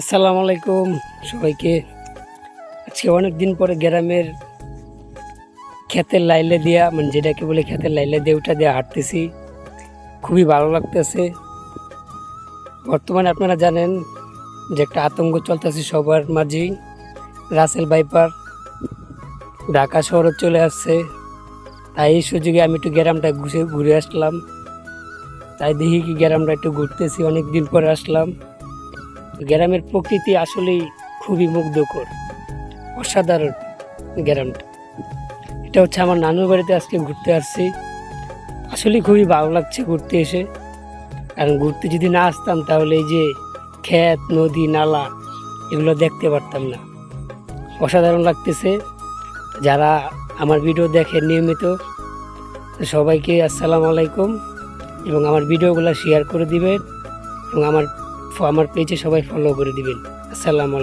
আসসালামু আলাইকুম সবাইকে। আজকে অনেক দিন পরে গ্রামের ক্ষেতের লাইলে দিয়া যেটাকে বলে ক্ষেতের লাইলে দিয়ে ওটা দিয়ে হাঁটতেছি, খুবই ভালো লাগতেছে। বর্তমানে আপনারা জানেন যে একটা আতঙ্ক চলতেছে সবার মাঝেই। রাসেল ভাইপার ঢাকা শহরে চলে আসছে, তাই এই সুযোগে আমি একটু গ্রামটা ঘুরে আসলাম। তাই দেখি কি গ্রামটা একটু ঘুরতেছি, অনেক দিন পরে আসলাম। গ্রামের প্রকৃতি আসলেই খুবই মুগ্ধকর, অসাধারণ গ্রামটা। এটা হচ্ছে আমার নানুর বাড়িতে আজকে ঘুরতে আসছি। আসলে খুবই ভালো লাগছে ঘুরতে এসে, কারণ ঘুরতে যদি না আসতাম তাহলে এই যে ক্ষেত, নদী, নালা এগুলো দেখতে পারতাম না। অসাধারণ লাগতেছে। যারা আমার ভিডিও দেখে নিয়মিত, সবাইকে আসসালামু আলাইকুম, এবং আমার ভিডিওগুলো শেয়ার করে দিবেন এবং আমার পেজে সবাই ফলো করে দিবেন। আসসালামু আলাইকুম।